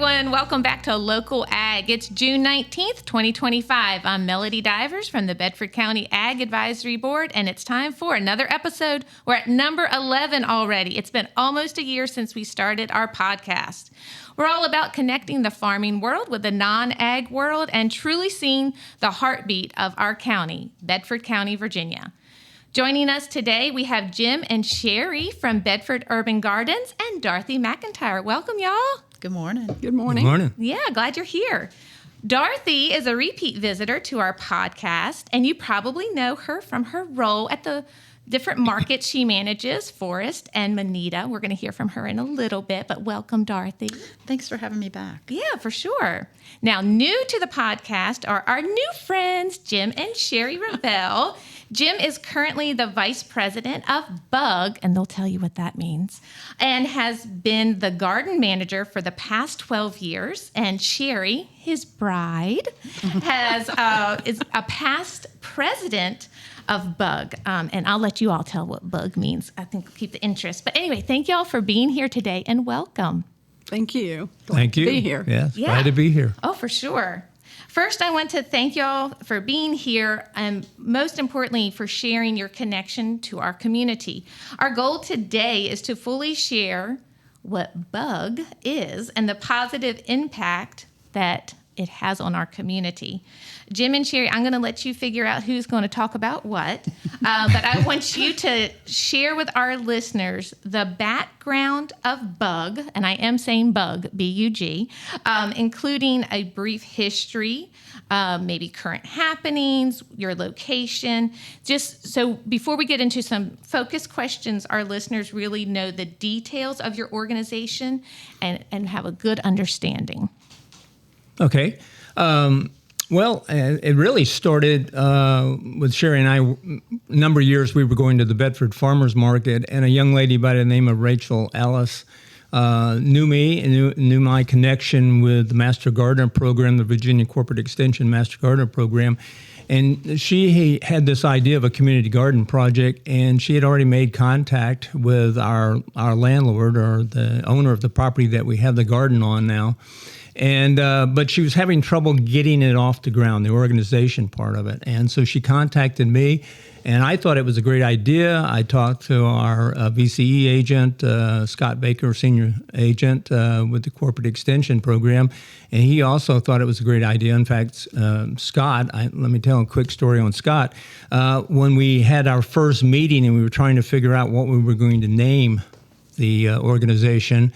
everyone. Welcome back to Local Ag. It's June 19th, 2025. I'm Melody Divers from the Bedford County Ag Advisory Board, and it's time for another episode. We're at number 11 already. It's been almost a year since we started our podcast. We're all about connecting the farming world with the non-ag world and truly seeing the heartbeat of our county, Bedford County, Virginia. Joining us today, we have Jim and Sherri from Bedford Urban Gardens and Dorothy McIntyre. Welcome, y'all. Good morning. Good morning. Good morning. Yeah, glad you're here. Dorothy is a repeat visitor to our podcast, and you probably know her from her role at the different markets she manages, Forest and Moneta. We're going to hear from her in a little bit, but welcome, Dorothy. Thanks for having me back. Yeah, for sure. Now, new to the podcast are our new friends, Jim and Sherri Ravel. Jim is currently the vice president of Bug, and they'll tell you what that means, and has been the garden manager for the past 12 years. And Sherri, his bride, is a past president of Bug. And I'll let you all tell what Bug means. I think we'll keep the interest. But anyway, thank you all for being here today, and welcome. Thank you. Thank you. To be here. Yes, Yeah. glad to be here. Oh, for sure. First, I want to thank y'all for being here and most importantly for sharing your connection to our community. Our goal today is to fully share what Bug is and the positive impact that it has on our community. Jim and Sherri, I'm going to let you figure out who's going to talk about what, but I want you to share with our listeners the background of Bug, and I am saying Bug, B-U-G, including a brief history, maybe current happenings, your location, just so before we get into some focused questions, our listeners really know the details of your organization and have a good understanding. Okay. Well, it really started with Sherri and I. A number of years we were going to the Bedford Farmers Market, and a young lady by the name of Rachel Ellis knew me and knew my connection with the Master Gardener Program, the Virginia Corporate Extension Master Gardener Program. And she had this idea of a community garden project, and she had already made contact with our landlord or the owner of the property that we have the garden on now. And but she was having trouble getting it off the ground, the organization part of it. And so she contacted me, and I thought it was a great idea. I talked to our VCE agent, Scott Baker, senior agent with the Corporate Extension Program, and he also thought it was a great idea. In fact, Scott, let me tell a quick story on Scott. When we had our first meeting and we were trying to figure out what we were going to name the organization,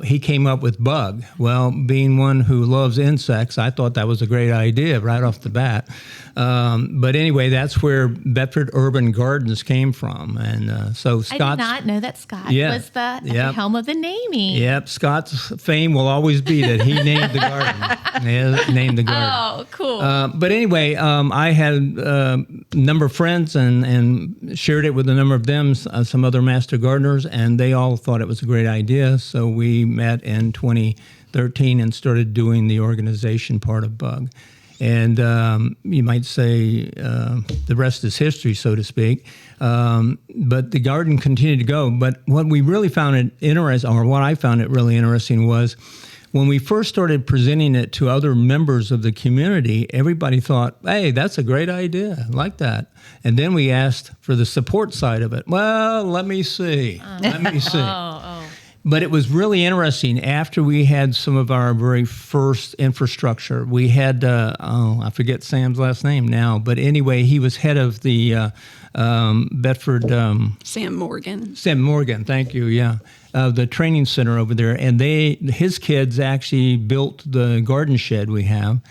he came up with Bug. Well, being one who loves insects, I thought that was a great idea right off the bat. But anyway, that's where Bedford Urban Gardens came from. And so Scott's... I did not know that Scott was at the helm of the naming. Yep, Scott's fame will always be that he named the garden. Named the garden. Oh, cool. But anyway, I had a number of friends and shared it with a number of them, some other master gardeners, and they all thought it was a great idea. So we met in 2013 and started doing the organization part of Bug. And you might say the rest is history, so to speak. But the garden continued to go. But what we really found it interesting, or what I found it really interesting, was when we first started presenting it to other members of the community, everybody thought, hey, that's a great idea. I like that. And then we asked for the support side of it. Well, let me see. But it was really interesting. After we had some of our very first infrastructure, we had, I forget Sam's last name now, but anyway, he was head of the Bedford... Sam Morgan. Sam Morgan, thank you, yeah. The training center over there. And his kids actually built the garden shed we have.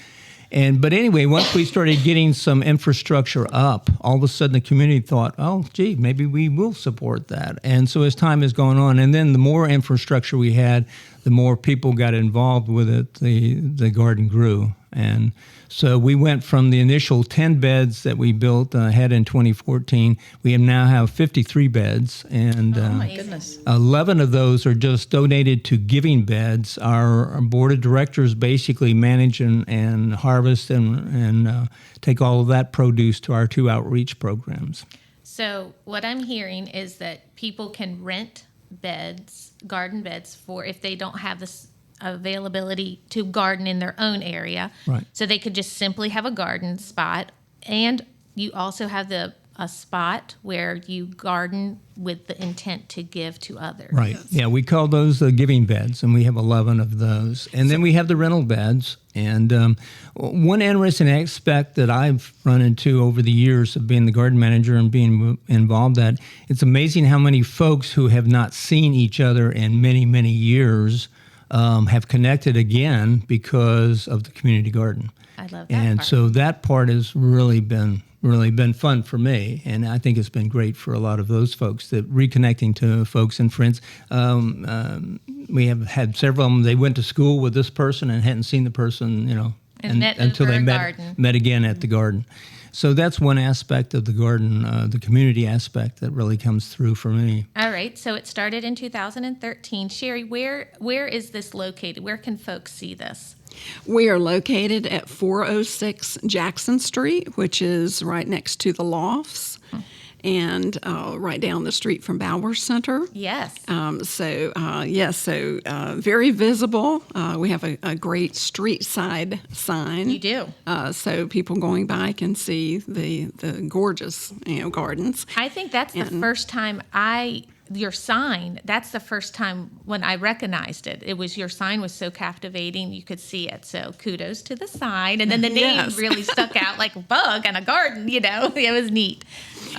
But anyway, once we started getting some infrastructure up, all of a sudden the community thought, oh, gee, maybe we will support that. And so as time has gone on, and then the more infrastructure we had, the more people got involved with it, the garden grew. And so we went from the initial 10 beds that we built had in 2014. We now have 53 beds, and Oh my goodness. 11 of those are just donated to giving beds. Our board of directors basically manage and harvest and take all of that produce to our 2 outreach programs. So what I'm hearing is that people can rent beds, garden beds, for if they don't have availability to garden in their own area. Right. So they could just simply have a garden spot. And you also have a spot where you garden with the intent to give to others. Right. Yeah, we call those the giving beds, and we have 11 of those. And then we have the rental beds. And one interesting aspect that I've run into over the years of being the garden manager and being involved that it's amazing how many folks who have not seen each other in many, many years have connected again because of the community garden. I love that And part. so that part has really been fun for me, and I think it's been great for a lot of those folks that reconnecting to folks and friends. We have had several of them. They went to school with this person and hadn't seen the person, And met until over they a met garden. met again at the garden. So that's one aspect of the garden, the community aspect that really comes through for me. All right. So it started in 2013. Sherri, where is this located? Where can folks see this? We are located at 406 Jackson Street, which is right next to the Lofts, and right down the street from Bowers Center. Yes. So very visible. We have a great street side sign. You do. So people going by can see the gorgeous gardens. I think that's the first time your sign, that's the first time when I recognized it. Your sign was so captivating, you could see it. So kudos to the sign. And then the name Yes. really stuck out like a bug and a garden, It was neat.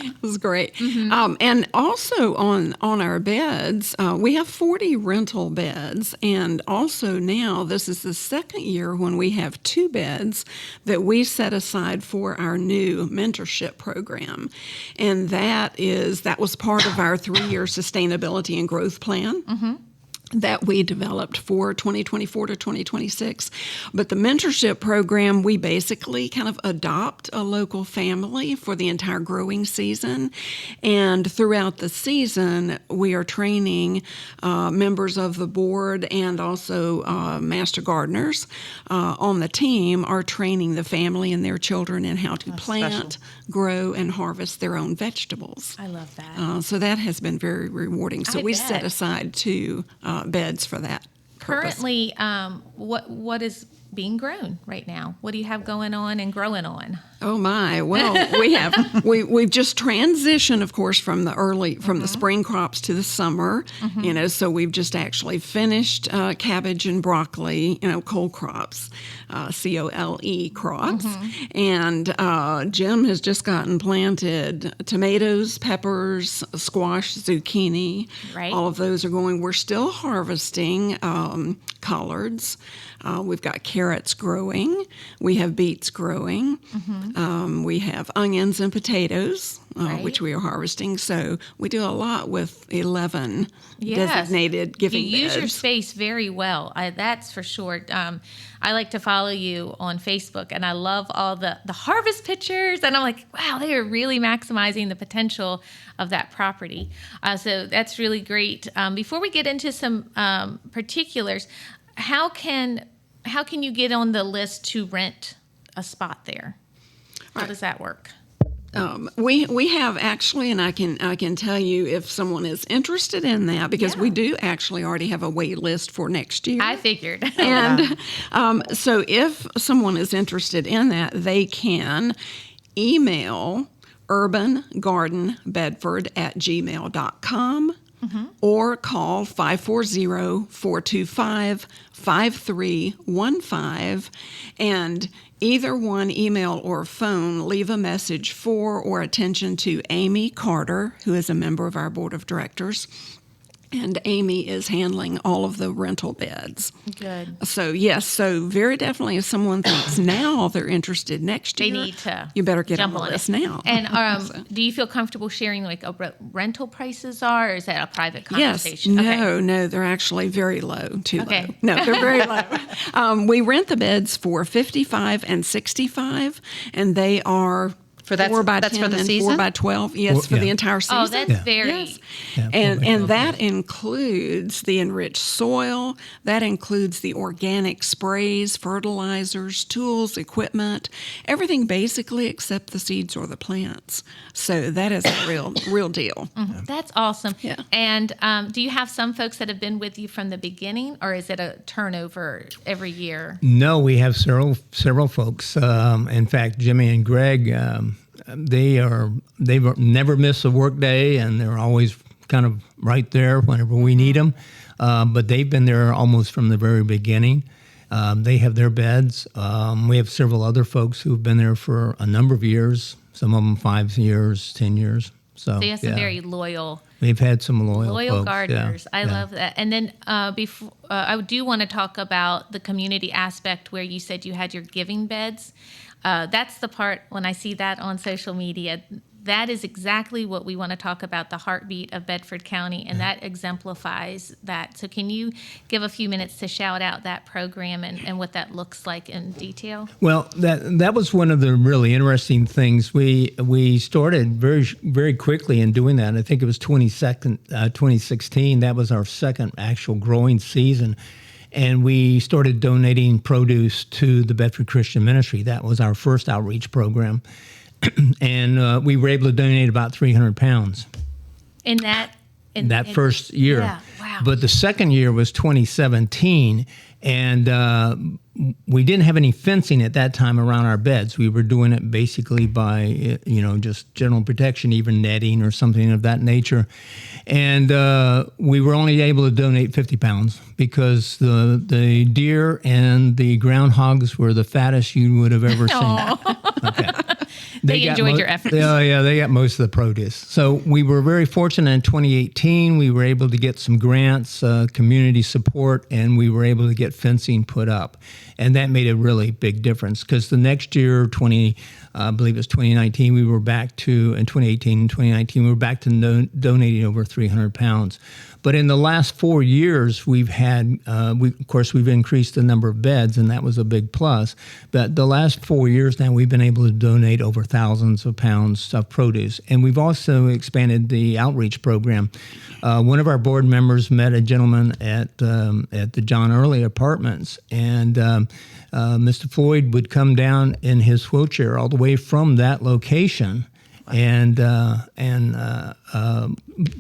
It was great. And also on our beds, we have 40 rental beds. And also now, this is the second year when we have 2 beds that we set aside for our new mentorship program. And that was part of our 3-year sustainability and growth plan. That we developed for 2024 to 2026. But the mentorship program, we basically kind of adopt a local family for the entire growing season. And throughout the season, we are training members of the board and also master gardeners on the team are training the family and their children in how to plant, grow, and harvest their own vegetables. I love that. So that has been very rewarding. So I we bet. set aside 2 beds for that purpose. Currently, what is being grown right now? What do you have going on and growing on? Oh my! Well, we've just transitioned, of course, from the spring crops to the summer. So we've just actually finished cabbage and broccoli, cole crops, COLE crops, and Jim has just gotten planted tomatoes, peppers, squash, zucchini. Right. All of those are going. We're still harvesting collards. We've got carrots growing. We have beets growing. We have onions and potatoes, which we are harvesting. So we do a lot with 11 designated giving beds. You use your space very well. That's for sure. I like to follow you on Facebook, and I love all the harvest pictures. And I'm like, wow, they are really maximizing the potential of that property. So that's really great. Before we get into some particulars, how can you get on the list to rent a spot there? How does that work? We have actually, and I can tell you if someone is interested in that, because we do actually already have a wait list for next year. I figured. And so if someone is interested in that, they can email urbangardenbedford@gmail.com or call 540-425-5315, and either one, email or phone, leave a message for or attention to Amy Carter, who is a member of our board of directors. And Amy is handling all of the rental beds. Good. So, yes, so very definitely if someone thinks now they're interested next year, They need to you better get on jump the on list it now. And do you feel comfortable sharing like what rental prices are, or is that a private Yes, conversation? no, they're actually very low, too Okay. low. No, they're very low. We rent the beds for $55 and $65, and they are For that's 4 by that's 10 for the and season. 4 by 12. Yes, for Yeah. the entire season. Oh, that's very. Yes. Yeah, And that includes the enriched soil, that includes the organic sprays, fertilizers, tools, equipment, everything basically except the seeds or the plants. So that is a real deal. That's awesome. Yeah. And do you have some folks that have been with you from the beginning, or is it a turnover every year? No, we have several folks. In fact, Jimmy and Greg, they've never miss a work day, and they're always kind of right there whenever we need them. But they've been there almost from the very beginning. They have their beds. We have several other folks who've been there for a number of years. Some of them 5 years, 10 years. So So you have some very loyal we've had some loyal folks, gardeners. yeah. I love that. And then before I do want to talk about the community aspect where you said you had your giving beds. That's the part when I see that on social media. That is exactly what we want to talk about, the heartbeat of Bedford County, and that exemplifies that. So can you give a few minutes to shout out that program and what that looks like in detail? Well, that was one of the really interesting things. We started very quickly in doing that. I think it was 2016. That was our second actual growing season. And we started donating produce to the Bedford Christian Ministry. That was our first outreach program. And we were able to donate about 300 pounds In that first year. Yeah, wow. But the second year was 2017, and we didn't have any fencing at that time around our beds. We were doing it basically by, just general protection, even netting or something of that nature. And we were only able to donate 50 pounds because the deer and the groundhogs were the fattest you would have ever seen. Okay. They got enjoyed your efforts. Yeah, they got most of the produce. So we were very fortunate in 2018. We were able to get some grants, community support, and we were able to get fencing put up. And that made a really big difference because the next year, I believe it was 2019, in 2018 and 2019, we were back to donating over 300 pounds. But in the last 4 years, we've had, we've increased the number of beds, and that was a big plus. But the last 4 years now, we've been able to donate over thousands of pounds of produce. And we've also expanded the outreach program. One of our board members met a gentleman at the John Early Apartments, and Mr. Floyd would come down in his wheelchair all the way from that location and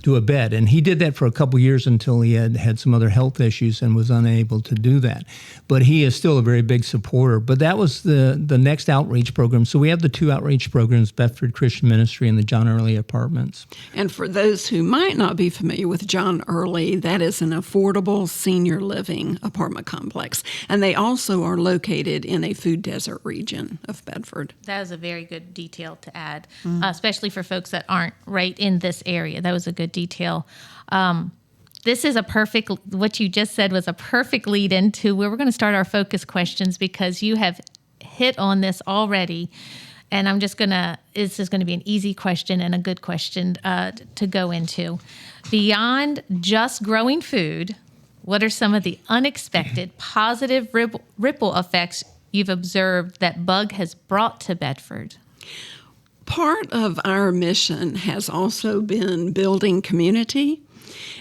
do a bed. And he did that for a couple years until he had some other health issues and was unable to do that. But he is still a very big supporter. But that was the next outreach program. So we have the two outreach programs, Bedford Christian Ministry and the John Early Apartments. And for those who might not be familiar with John Early, that is an affordable senior living apartment complex. And they also are located in a food desert region of Bedford. That was a very good detail to add, especially for folks that aren't right in this area. That was a good detail. This is what you just said was a perfect lead into where we're going to start our focus questions because you have hit on this already. And this is going to be an easy question and a good question to go into. Beyond just growing food, what are some of the unexpected positive ripple effects you've observed that Bug has brought to Bedford? Part of our mission has also been building community.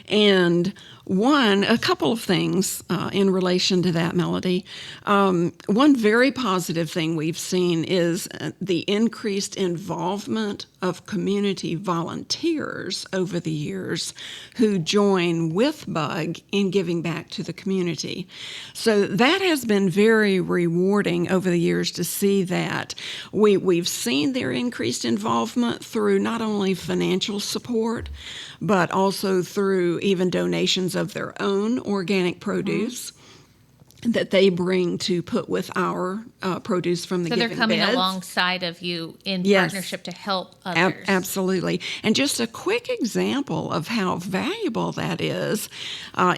And a couple of things in relation to that, Melody. One very positive thing we've seen is the increased involvement of community volunteers over the years who join with Bug in giving back to the community. So that has been very rewarding over the years to see that. We've seen their increased involvement through not only financial support, but also through even donations of their own organic produce that they bring to put with our produce from the So giving they're coming beds. alongside of you in Yes. partnership to help others. Absolutely. And just a quick example of how valuable that is,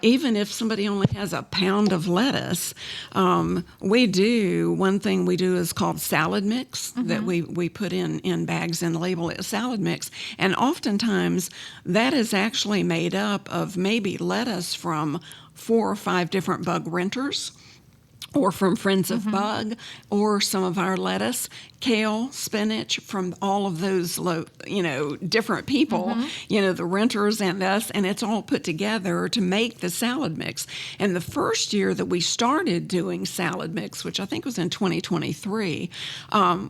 even if somebody only has a pound of lettuce, one thing we do is called salad mix that we put in bags and label it salad mix. And oftentimes that is actually made up of maybe lettuce from 4 or 5 different Bug renters, or from Friends of Bug, or some of our lettuce kale, spinach from all of those, different people, the renters and us, and it's all put together to make the salad mix. And the first year that we started doing salad mix, which I think was in 2023,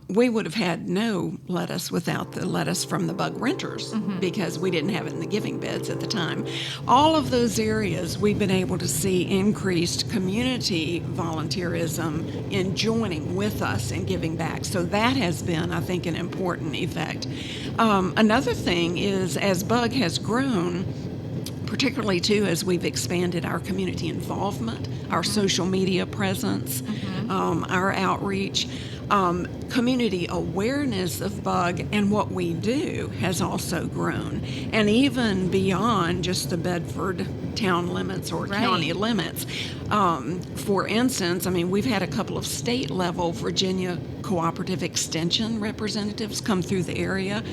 we would have had no lettuce without the lettuce from the bug renters because we didn't have it in the giving beds at the time. All of those areas, we've been able to see increased community volunteerism in joining with us and giving back. So that has been, I think, an important effect. Another thing is, as Bug has grown, particularly too as we've expanded our community involvement, our social media presence, our outreach, community awareness of Bug and what we do has also grown. And even beyond just the Bedford town limits or county limits. For instance, we've had a couple of state level Virginia Cooperative Extension representatives come through the area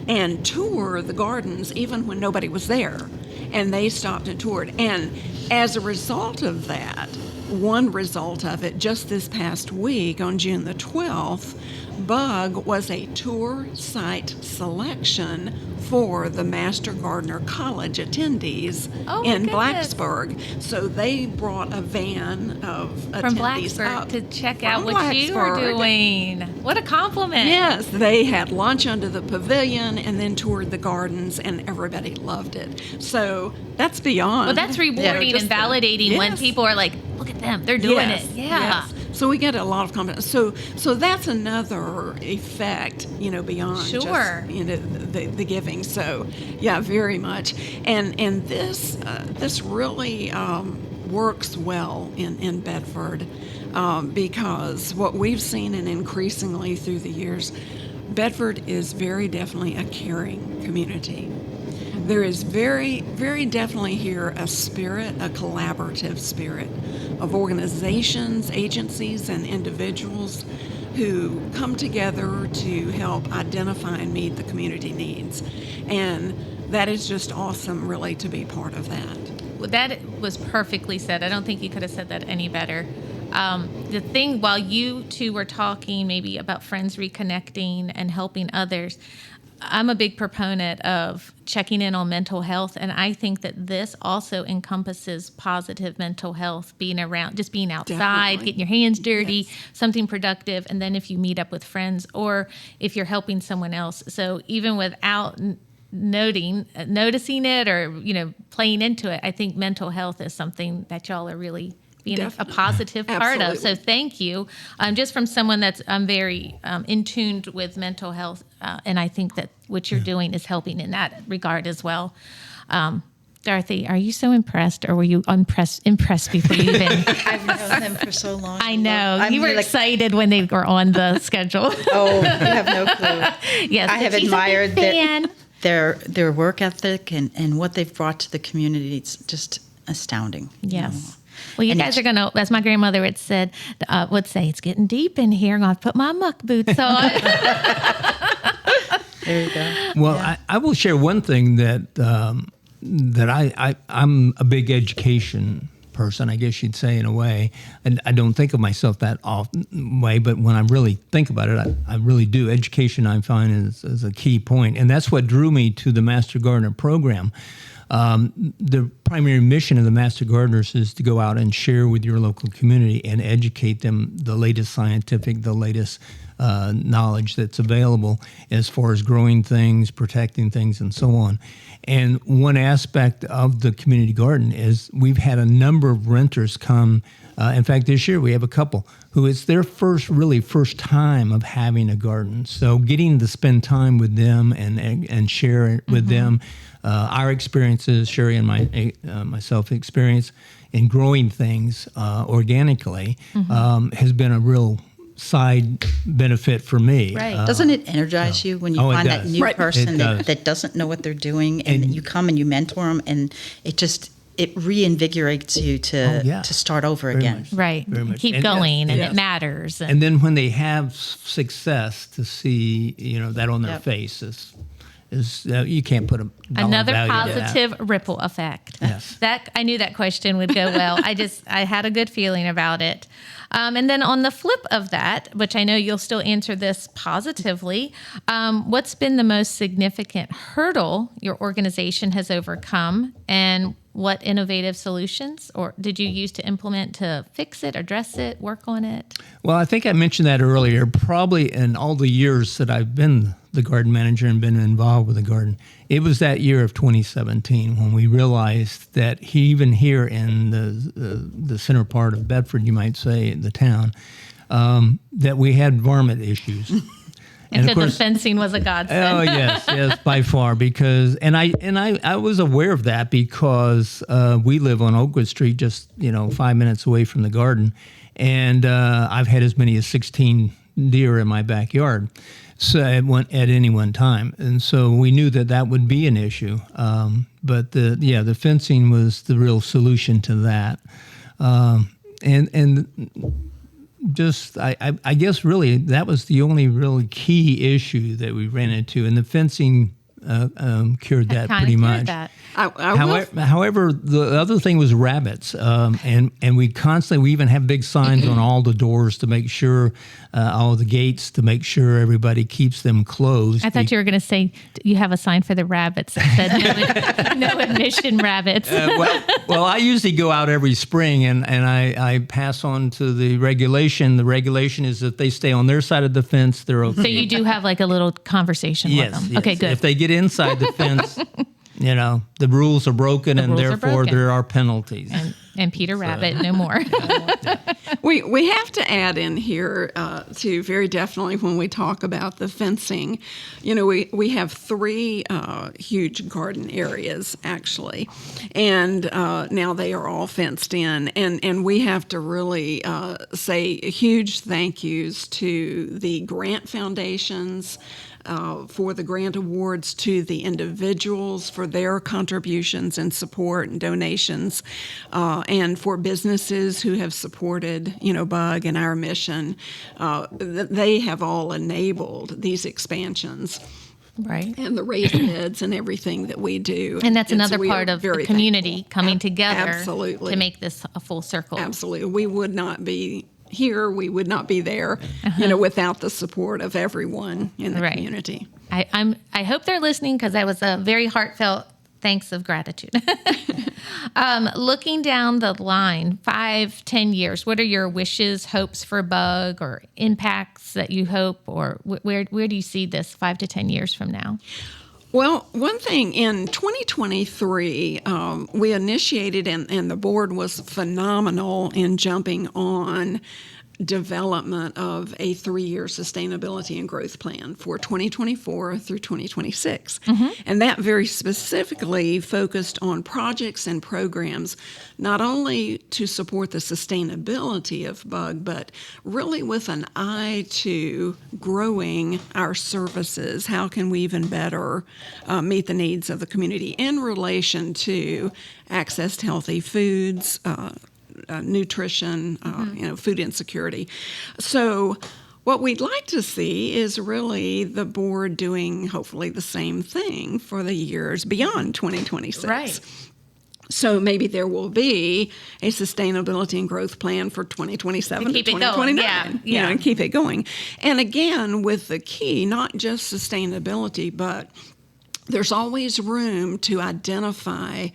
and tour the gardens even when nobody was there. And they stopped and toured. And as a result of that, one result of it, just this past week on June the 12th, Bug was a tour site selection for the Master Gardener College attendees in Blacksburg. So they brought a van of attendees from Blacksburg up to check out what you were doing. What a compliment. Yes, they had lunch under the pavilion and then toured the gardens, and everybody loved it. So that's beyond. Well, that's rewarding and validating when people are like, look at them, they're doing it. Yeah. Yes. So we get a lot of confidence. So that's another effect, beyond just, the giving. So yeah, very much. And this really works well in Bedford because what we've seen, and increasingly through the years, Bedford is very definitely a caring community. There is very, very definitely here a spirit, a collaborative spirit of organizations, agencies, and individuals who come together to help identify and meet the community needs. And that is just awesome, really, to be part of that. Well, that was perfectly said. I don't think you could have said that any better. The thing, while you two were talking maybe about friends reconnecting and helping others, I'm a big proponent of checking in on mental health, and I think that this also encompasses positive mental health, being around, just being outside, Definitely. getting your hands dirty, something productive, and then if you meet up with friends or if you're helping someone else. So even without noticing it or playing into it, I think mental health is something that y'all are really being a positive part of. So thank you. Just from someone that's very in tune with mental health, and I think that what you're doing is helping in that regard as well. Dorothy, are you so impressed, or were you impressed before you even? I've known them for so long. I know. You were excited when they were on the schedule. Oh, you have no clue. Yes, I have admired their work ethic and what they've brought to the community. It's just astounding. Yes. Well, you guys are going to, as my grandmother would say, it's getting deep in here. I'm going to put my muck boots on. There you go. Well, I will share one thing that I'm a big education person, I guess you'd say, in a way. And I don't think of myself that way, but when I really think about it, I really do. Education, I find, is a key point. And that's what drew me to the Master Gardener program. The primary mission of the Master Gardeners is to go out and share with your local community and educate them the latest scientific, the latest knowledge that's available as far as growing things, protecting things, and so on. And one aspect of the community garden is we've had a number of renters come. In fact, this year we have a couple who it's their first time of having a garden. So getting to spend time with them and share it with them. Our experiences, Sherri and myself experience in growing things organically has been a real side benefit for me. Right. Doesn't it energize you when you find that new person that doesn't know what they're doing and you come and you mentor them and it reinvigorates you to start over again. Much. Right. Very much. Keep going, and it matters. And then when they have success, to see that on their face you can't put another value positive ripple effect. Yes. That I knew that question would go well. I had a good feeling about it. And then on the flip of that, which I know you'll still answer this positively, what's been the most significant hurdle your organization has overcome, and what innovative solutions or did you use to implement to fix it, address it, work on it? Well, I think I mentioned that earlier. Probably in all the years that I've been the garden manager and been involved with the garden, it was that year of 2017 when we realized that even here in the center part of Bedford, you might say, the town, that we had varmint issues. And so the fencing was a godsend. Oh yes, by far. Because I was aware of that because we live on Oakwood Street, just 5 minutes away from the garden, and I've had as many as 16 deer in my backyard, so at any one time, and so we knew that would be an issue. But the fencing was the real solution to that, and just I guess really that was the only really key issue that we ran into, and the fencing cured that pretty much. However, the other thing was rabbits, and we even have big signs on all the doors to make sure, all the gates to make sure everybody keeps them closed. I thought you were going to say you have a sign for the rabbits that said no admission rabbits. Well, I usually go out every spring and I pass on to the regulation. The regulation is that they stay on their side of the fence, they're okay. So you do have like a little conversation with them. Yes. Okay, good. If they get inside the fence, the rules are broken, and therefore there are penalties. And Peter Rabbit, no more. We have to add in here, too, very definitely when we talk about the fencing, we have 3 huge garden areas, actually, and now they are all fenced in, and we have to really say huge thank yous to the grant foundations, for the grant awards, to the individuals for their contributions and support and donations, and for businesses who have supported, Bug and our mission. They have all enabled these expansions. Right. And the raised beds and everything that we do. And that's another part of the community coming together absolutely. To make this a full circle. Absolutely. We would not be here, we would not be there, without the support of everyone in the community. I hope they're listening, because that was a very heartfelt thanks of gratitude. Looking down the line, 5-10 years, what are your wishes, hopes for Bug, or impacts that you hope, or where do you see this 5 to 10 years from now? Well, one thing, in 2023, we initiated, and the board was phenomenal in jumping on development of a 3-year sustainability and growth plan for 2024 through 2026. And that very specifically focused on projects and programs, not only to support the sustainability of Bug, but really with an eye to growing our services. How can we even better meet the needs of the community in relation to access to healthy foods, nutrition, food insecurity. So what we'd like to see is really the board doing hopefully the same thing for the years beyond 2026. Right. So maybe there will be a sustainability and growth plan for 2027 to 2029. Yeah. And keep it going. And again, with the key, not just sustainability, but there's always room to identify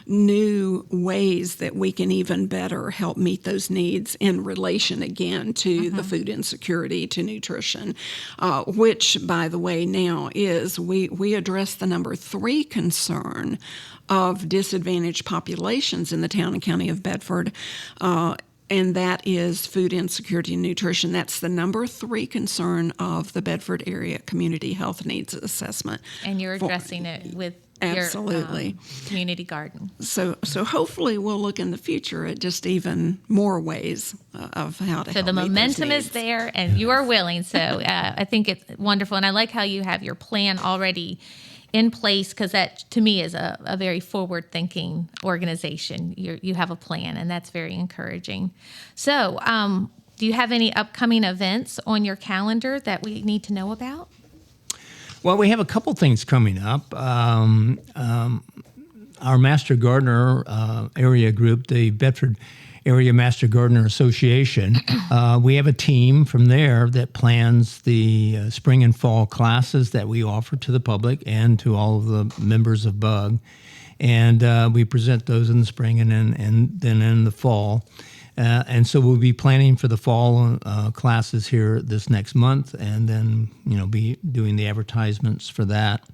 new ways that we can even better help meet those needs in relation, again, to the food insecurity, to nutrition, which, by the way, now is we address the number 3 concern of disadvantaged populations in the town and county of Bedford, and that is food insecurity and nutrition. That's the number 3 concern of the Bedford Area Community Health Needs Assessment. And you're addressing it with absolutely your community garden. So hopefully we'll look in the future at just even more ways of how to help. So the momentum is there, and you are willing. So I think it's wonderful, and I like how you have your plan already in place, because that to me is a very forward-thinking organization. You have a plan, and that's very encouraging. So do you have any upcoming events on your calendar that we need to know about? Well, we have a couple things coming up. Our Master Gardener area group, the Bedford Area Master Gardener Association, we have a team from there that plans the spring and fall classes that we offer to the public and to all of the members of BUG. And we present those in the spring and then in the fall. And so we'll be planning for the fall classes here this next month, and then be doing the advertisements for that.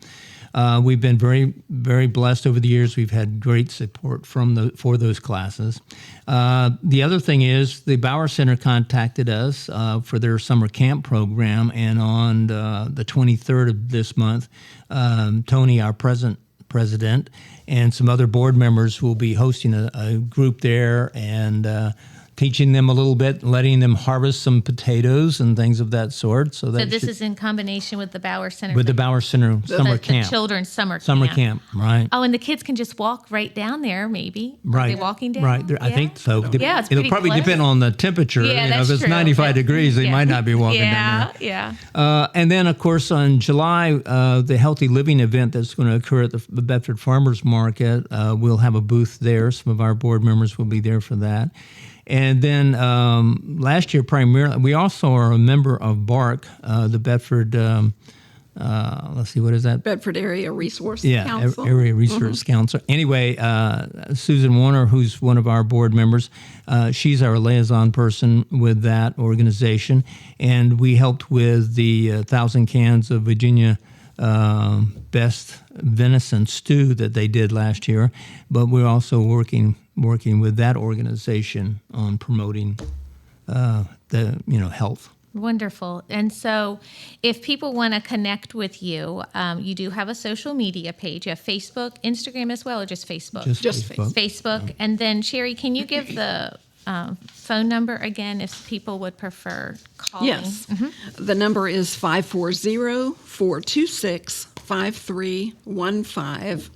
We've been very, very blessed over the years. We've had great support for those classes. The other thing is the Bauer Center contacted us for their summer camp program, and on the 23rd of this month, Tony, our president, and some other board members will be hosting a group there and teaching them a little bit, letting them harvest some potatoes and things of that sort. So this is in combination with the Bauer Center? With the Bauer Center summer camp. The children's summer camp, right. Oh, and the kids can just walk right down there, maybe. Right. Are they walking down? Right. I think so. Yeah, it's It'll probably depend on the temperature. Yeah, if it's 95 degrees, they might not be walking down there. Yeah. And then, of course, on July, the Healthy Living event that's going to occur at the Bedford Farmers Market, we'll have a booth there. Some of our board members will be there for that. And then last year, primarily, we also are a member of BARC, the Bedford, let's see, what is that? Bedford Area Resource Council. Area Resource Council. Anyway, Susan Warner, who's one of our board members, she's our liaison person with that organization. And we helped with the 1,000 cans of Virginia best venison stew that they did last year. But we're also working with that organization on promoting health. Wonderful. And so if people want to connect with you, you do have a social media page. You have Facebook, Instagram as well, or just Facebook? Just Facebook. Facebook. And then, Sherri, can you give the phone number again if people would prefer calling? Yes. Mm-hmm. The number is 540-426-5315.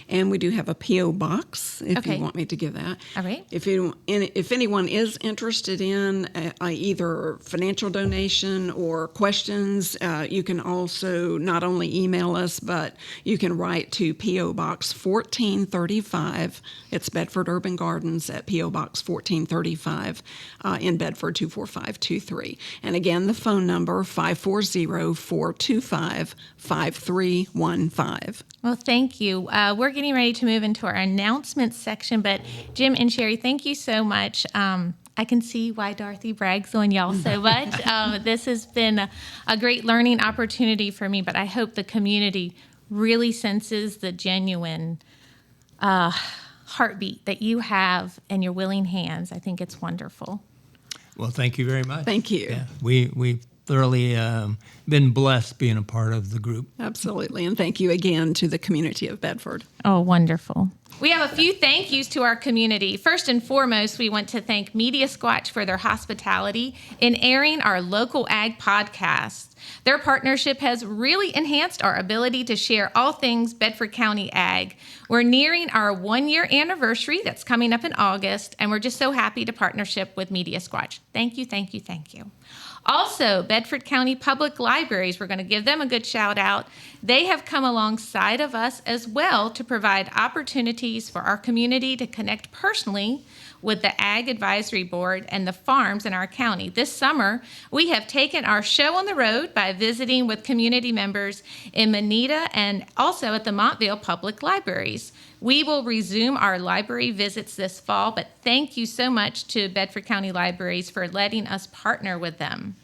And we do have a P.O. box if you want me to give that. All right. If anyone is interested in either financial donation or questions, you can also not only email us, but you can write to P.O. Box 1435. It's Bedford Urban Gardens at P.O. Box 1435 in Bedford 24523. And again, the phone number 540-425-5315. Well, thank you. We're getting ready to move into our announcements section, but Jim and Sherri, thank you so much. I can see why Dorothy brags on y'all so much. This has been a great learning opportunity for me, but I hope the community really senses the genuine heartbeat that you have and your willing hands. I think it's wonderful. Well, thank you very much. Thank you. Yeah, we've thoroughly been blessed being a part of the group. Absolutely. And thank you again to the community of Bedford. Oh, wonderful. We have a few thank yous to our community. First and foremost, we want to thank Media Squatch for their hospitality in airing our local ag podcast. Their partnership has really enhanced our ability to share all things Bedford County ag. We're nearing our 1-year anniversary that's coming up in August, and we're just so happy to partnership with Media Squatch. Thank you, thank you, thank you. Also, Bedford County Public Libraries, we're going to give them a good shout out. They have come alongside of us as well to provide opportunities for our community to connect personally with the Ag Advisory Board and the farms in our county. This summer, we have taken our show on the road by visiting with community members in Manita and also at the Montville Public Libraries. We will resume our library visits this fall, but thank you so much to Bedford County Libraries for letting us partner with them.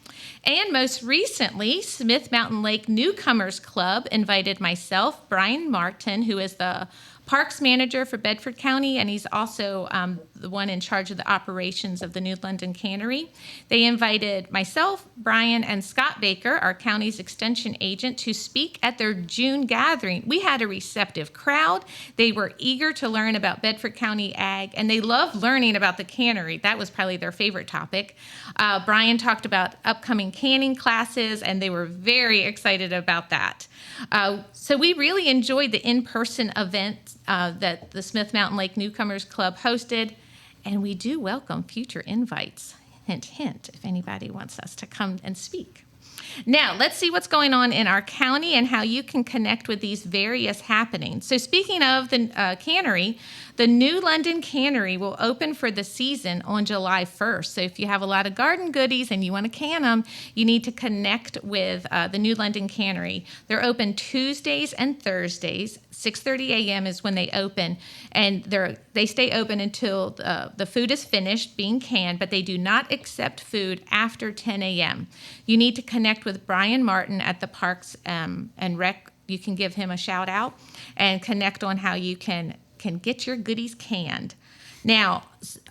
And most recently, Smith Mountain Lake Newcomers Club invited myself, Brian Martin, who is the Parks Manager for Bedford County, and he's also the one in charge of the operations of the New London Cannery. They invited myself, Brian, and Scott Baker, our county's extension agent, to speak at their June gathering. We had a receptive crowd. They were eager to learn about Bedford County ag, and they loved learning about the cannery. That was probably their favorite topic. Brian talked about upcoming canning classes, and they were very excited about that. So we really enjoyed the in-person event that the Smith Mountain Lake Newcomers Club hosted, and we do welcome future invites. Hint, hint, if anybody wants us to come and speak. Now, let's see what's going on in our county and how you can connect with these various happenings. So speaking of the cannery, the New London Cannery will open for the season on July 1st. So if you have a lot of garden goodies and you want to can them, you need to connect with the New London Cannery. They're open Tuesdays and Thursdays. 6:30 a.m. is when they open, and they stay open until the food is finished being canned, but they do not accept food after 10 a.m. You need to connect with Brian Martin at the Parks and Rec. You can give him a shout out and connect on how you can get your goodies canned. Now,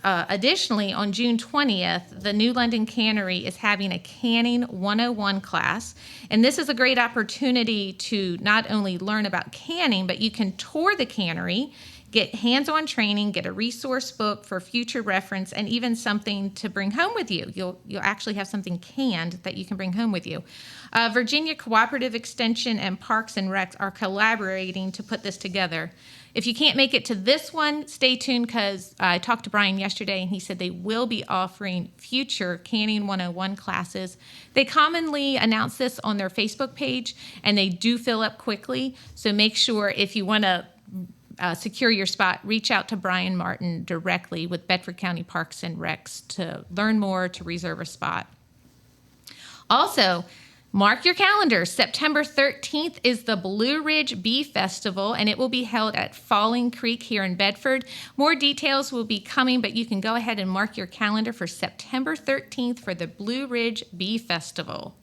additionally, on June 20th, the New London Cannery is having a Canning 101 class, and this is a great opportunity to not only learn about canning, but you can tour the cannery, get hands-on training, get a resource book for future reference, and even something to bring home with you. You'll actually have something canned that you can bring home with you. Virginia Cooperative Extension and Parks and Recs are collaborating to put this together. If you can't make it to this one, stay tuned, because I talked to Brian yesterday and he said they will be offering future Canning 101 classes. They commonly announce this on their Facebook page, and they do fill up quickly. So make sure, if you want to secure your spot, reach out to Brian Martin directly with Bedford County Parks and Recs to learn more, to reserve a spot. Also, mark your calendars. September 13th is the Blue Ridge Bee Festival, and it will be held at Falling Creek here in Bedford. More details will be coming, but you can go ahead and mark your calendar for September 13th for the Blue Ridge Bee Festival.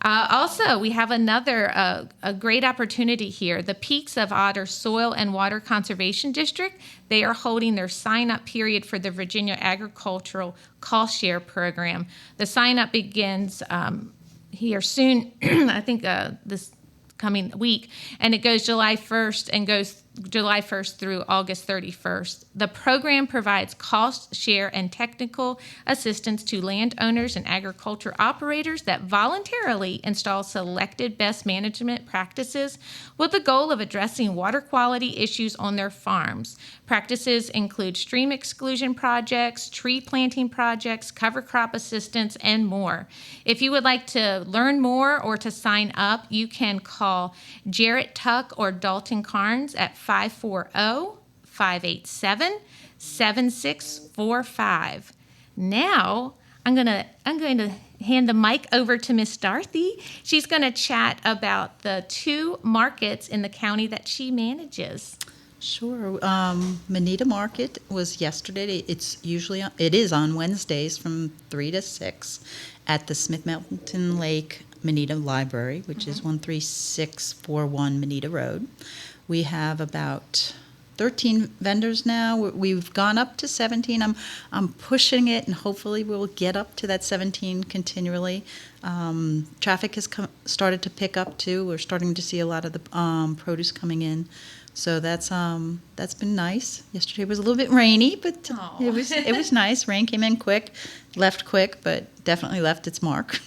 Also, we have another a great opportunity here. The Peaks of Otter Soil and Water Conservation District, they are holding their sign-up period for the Virginia Agricultural Cost Share Program. The sign-up begins here soon, I think this coming week, and it goes July 1st and goes July 1st through August 31st. The program provides cost share and technical assistance to landowners and agriculture operators that voluntarily install selected best management practices with the goal of addressing water quality issues on their farms. Practices include stream exclusion projects, tree planting projects, cover crop assistance, and more. If you would like to learn more or to sign up, you can call Jarrett Tuck or Dalton Carnes at 540-587-7645. Now, I'm going to hand the mic over to Miss Dorothy. She's going to chat about the 2 markets in the county that she manages. Sure. Manita Market was yesterday. It is on Wednesdays from 3 to 6 at the Smith Mountain Lake Manita Library, which is 13641 Manita Road. We have about 13 vendors now. We've gone up to 17. I'm pushing it, and hopefully we'll get up to that 17 continually. Traffic has started to pick up too. We're starting to see a lot of the produce coming in. So that's been nice. Yesterday was a little bit rainy, but it was nice. Rain came in quick, left quick, but definitely left its mark.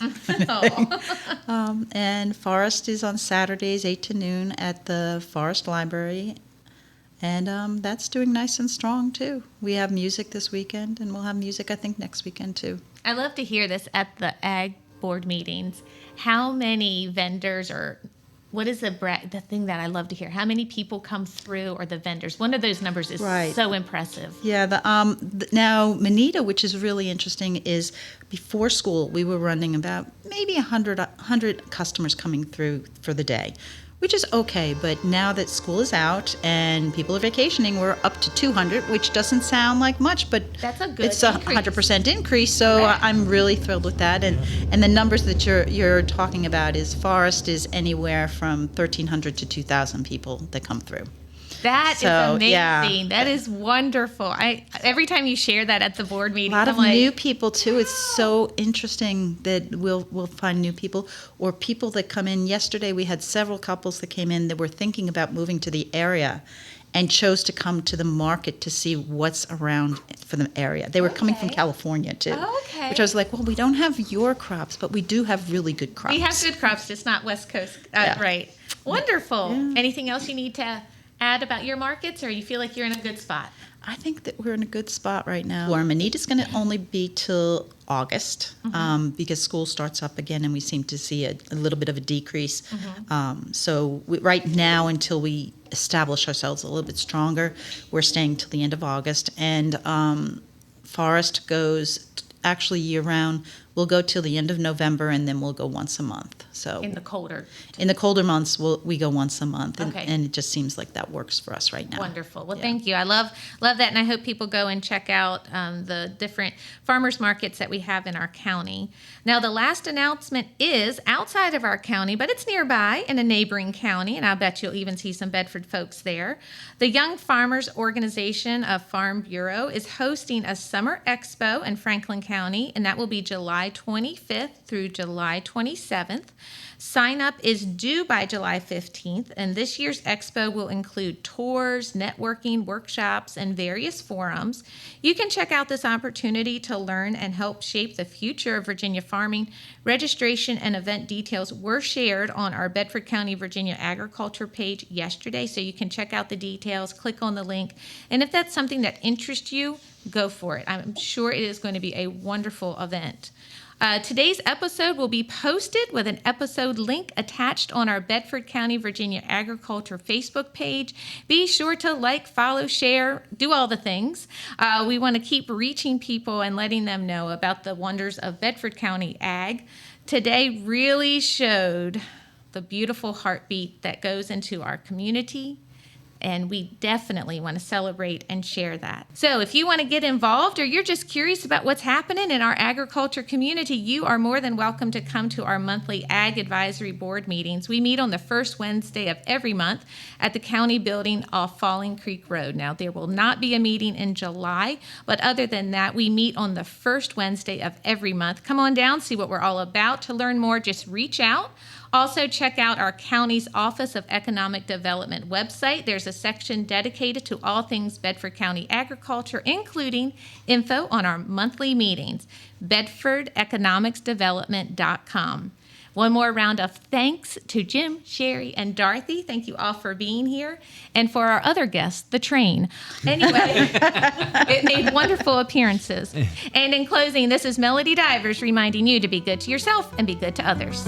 And Forest is on Saturdays 8 to noon at the Forest Library, and that's doing nice and strong too. We have music this weekend, and we'll have music I think next weekend too. I love to hear this at the Ag Board meetings. How many vendors or what is the thing that I love to hear? How many people come through, or the vendors? One of those numbers is so impressive. Yeah. Now Manita, which is really interesting, is before school we were running about maybe 100 customers coming through for the day, which is okay. But now that school is out and people are vacationing, we're up to 200, which doesn't sound like much, but that's a good it's a 100% increase. So I'm really thrilled with that. And the numbers that you're talking about is Forest is anywhere from 1,300 to 2,000 people that come through. That is amazing. Yeah. That is wonderful. Every time you share that at the board meeting, a lot of new people too. It's so interesting that we'll find new people or people that come in. Yesterday we had several couples that came in that were thinking about moving to the area and chose to come to the market to see what's around for the area. They were coming from California too. Okay. Which I was like, well, we don't have your crops, but we do have really good crops. We have good crops, just not West Coast. Right. Wonderful. Yeah. Anything else you need to add about your markets, or you feel like you're in a good spot? I think that we're in a good spot right now. Our Manita's going to only be till August because school starts up again, and we seem to see a little bit of a decrease. So right now, until we establish ourselves a little bit stronger, we're staying till the end of August. And Forest goes actually year-round. We'll go till the end of November, and then we'll go once a month. So In the colder. in the colder months, we go once a month, and, Okay. and it just seems like that works for us right now. Wonderful. Well, Yeah. thank you. I love that, and I hope people go and check out the different farmers markets that we have in our county. Now, the last announcement is outside of our county, but it's nearby in a neighboring county, and I bet you'll even see some Bedford folks there. The Young Farmers Organization of Farm Bureau is hosting a summer expo in Franklin County, and that will be July 25th through July 27th. Sign up is due by July 15th, and this year's expo will include tours, networking, workshops, and various forums. You can check out this opportunity to learn and help shape the future of Virginia farming. Registration and event details were shared on our Bedford County, Virginia Agriculture page yesterday, so you can check out the details, click on the link, and if that's something that interests you, go for it. I'm sure it is going to be a wonderful event. Today's episode will be posted with an episode link attached on our Bedford County, Virginia Agriculture Facebook page. Be sure to like, follow, share, do all the things. We want to keep reaching people and letting them know about the wonders of Bedford County Ag. Today really showed the beautiful heartbeat that goes into our community, and we definitely want to celebrate and share that. So if you want to get involved, or you're just curious about what's happening in our agriculture community, you are more than welcome to come to our monthly Ag Advisory Board meetings. We meet on the first Wednesday of every month at the county building off Falling Creek Road. Now, there will not be a meeting in July, but other than that, we meet on the first Wednesday of every month. Come on down, see what we're all about. To learn more, just reach out. Also, check out our county's Office of Economic Development website. There's a section dedicated to all things Bedford County agriculture, including info on our monthly meetings, bedfordeconomicsdevelopment.com. One more round of thanks to Jim, Sherri, and Dorothy. Thank you all for being here. And for our other guests, the train. Anyway, it made wonderful appearances. And in closing, this is Melody Divers reminding you to be good to yourself and be good to others.